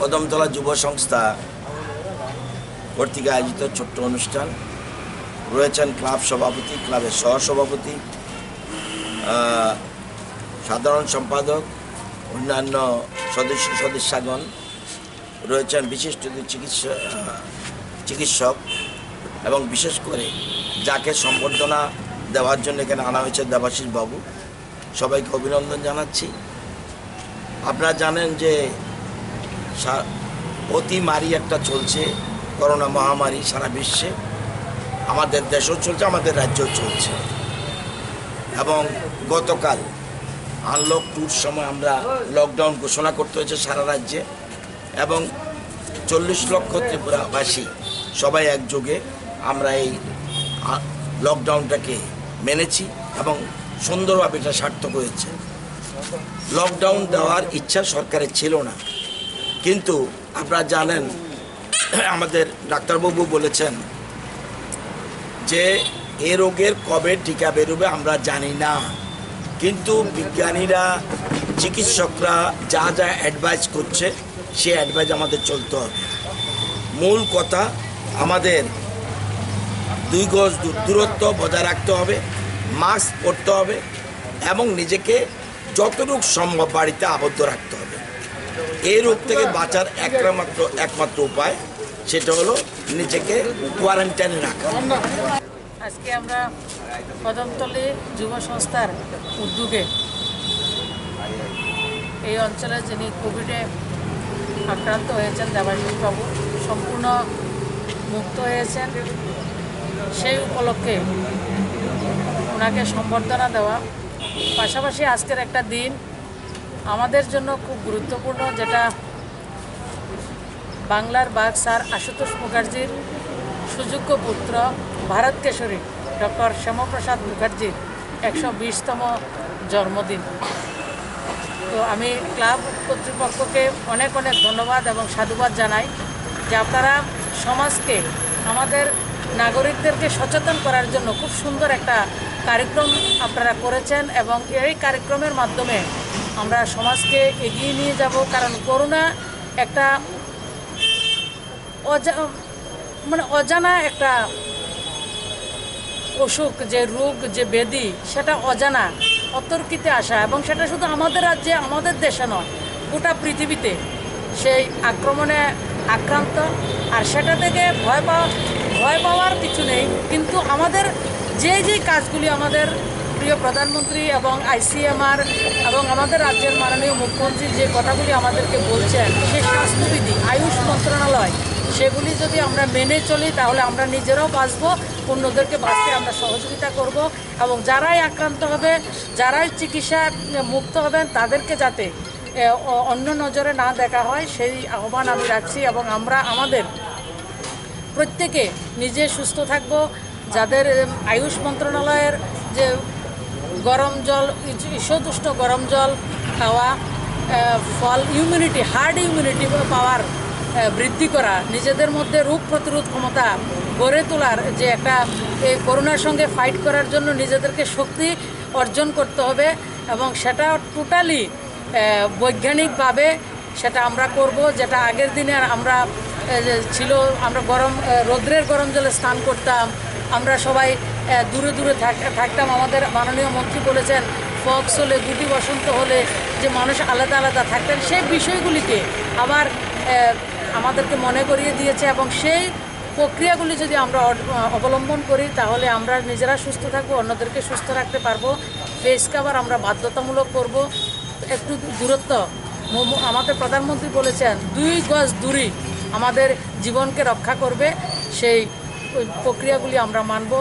কদমতলা যুব সংস্থা কর্তৃক আয়োজিত ছোট্ট অনুষ্ঠান রয়েছেন ক্লাব সভাপতি, ক্লাবের সহসভাপতি, সাধারণ সম্পাদক, অন্যান্য সদস্যগণ রয়েছেন, বিশিষ্ট চিকিৎসক এবং বিশেষ করে যাকে সম্বর্ধনা দেওয়ার জন্য এখানে আনা হয়েছে দেবাশিস বাবু, সবাইকে অভিনন্দন জানাচ্ছি। আপনারা জানেন যে অতিমারি একটা চলছে, করোনা মহামারী সারা বিশ্বে, আমাদের দেশেও চলছে, আমাদের রাজ্যেও চলছে। এবং গতকাল আনলক 2 সময় আমরা লকডাউন ঘোষণা করতে হয়েছে সারা রাজ্যে, এবং 40 লক্ষ ত্রিপুরাবাসী সবাই একযোগে আমরা এই লকডাউনটাকে মেনেছি এবং সুন্দরভাবে এটা সার্থক হয়েছে। লকডাউন দেওয়ার ইচ্ছা সরকারের ছিল না, কিন্তু আপনারা জানেন আমাদের ডাক্তারবাবু বলেছেন যে এ রোগের কবে টিকা বেরোবে আমরা জানি না, কিন্তু বিজ্ঞানীরা, চিকিৎসকরা যা যা অ্যাডভাইস করছে সে অ্যাডভাইস আমাদের চলতে হবে। মূল কথা, আমাদের 2 গজ দূরত্ব বজায় রাখতে হবে, মাস্ক পরতে হবে এবং নিজেকে যতটুকু সম্ভব বাড়িতে আবদ্ধ রাখতে হবে। এই রোগ থেকে বাঁচার একমাত্র উপায় সেটা হলো নিজেকে কোয়ারেন্টাইনে রাখা। আজকে আমরা কদমতলী যুব সংস্থার উদ্যোগে এই অঞ্চলে যিনি কোভিডে আক্রান্ত হয়েছেন দেবাশিস বাবু সম্পূর্ণ মুক্ত হয়েছেন, সেই উপলক্ষে ওনাকে সম্বর্ধনা দেওয়া। পাশাপাশি আজকের একটা দিন আমাদের জন্য খুব গুরুত্বপূর্ণ, যেটা বাংলার বাঘ স্যার আশুতোষ মুখার্জির সুযোগ্য পুত্র ভারত কেশরী ডক্টর শ্যামাপ্রসাদ মুখার্জির 120তম জন্মদিন। তো আমি ক্লাব কর্তৃপক্ষকে অনেক ধন্যবাদ এবং সাধুবাদ জানাই যে আপনারা সমাজকে, আমাদের নাগরিকদেরকে সচেতন করার জন্য খুব সুন্দর একটা কার্যক্রম আপনারা করেছেন, এবং এই কার্যক্রমের মাধ্যমে আমরা সমাজকে এগিয়ে নিয়ে যাব। কারণ করোনা একটা অজানা একটা অসুখ, যে রোগ, যে ব্যাধি, সেটা অজানা, অতর্কিতে আসা, এবং সেটা শুধু আমাদের রাজ্যে, আমাদের দেশে নয়, গোটা পৃথিবীতে সেই আক্রমণে আক্রান্ত। আর সেটা থেকে ভয় পাওয়ার কিছু নেই, কিন্তু আমাদের যে কাজগুলি আমাদের প্রিয় প্রধানমন্ত্রী এবং ICMR এবং আমাদের রাজ্যের মাননীয় মুখ্যমন্ত্রী যে কথাগুলি আমাদেরকে বলছেন, সেই স্বাস্থ্যবিধি, আয়ুষ মন্ত্রণালয়, সেগুলি যদি আমরা মেনে চলি তাহলে আমরা নিজেরাও বাঁচব, অন্যদেরকে বাঁচতে আমরা সহযোগিতা করব, এবং যারাই আক্রান্ত হবে, যারাই চিকিৎসা মুক্ত হবেন, তাদেরকে যাতে অন্য নজরে না দেখা হয় সেই আহ্বান আমি রাখছি। এবং আমরা আমাদের প্রত্যেকে নিজে সুস্থ থাকব। যাদের আয়ুষ মন্ত্রণালয়ের যে গরম জল, ঈষদুষ্ণ গরম জল খাওয়া, ফল, ইমিউনিটি, হার্ড ইমিউনিটি পাওয়ার বৃদ্ধি করা, নিজেদের মধ্যে রোগ প্রতিরোধ ক্ষমতা গড়ে তোলার, যে একটা এই করোনার সঙ্গে ফাইট করার জন্য নিজেদেরকে শক্তি অর্জন করতে হবে, এবং সেটা টোটালি বৈজ্ঞানিকভাবে সেটা আমরা করব। যেটা আগের দিনে আমরা আমরা রৌদ্রের গরম জলে স্নান করতাম, আমরা সবাই দূরে থাকতাম। আমাদের মাননীয় মন্ত্রী বলেছেন ফক্স হলে, গুটি বসন্ত হলে যে মানুষ আলাদা থাকতেন, সেই বিষয়গুলিকে আবার আমাদেরকে মনে করিয়ে দিয়েছে, এবং সেই প্রক্রিয়াগুলি যদি আমরা অবলম্বন করি তাহলে আমরা নিজেরা সুস্থ থাকবো, অন্যদেরকে সুস্থ রাখতে পারবো। ফেস কভার আমরা বাধ্যতামূলক করব, একটু দূরত্ব, আমাদের প্রধানমন্ত্রী বলেছেন 2 গজ দূরই আমাদের জীবনকে রক্ষা করবে, সেই প্রক্রিয়াগুলি আমরা মানব।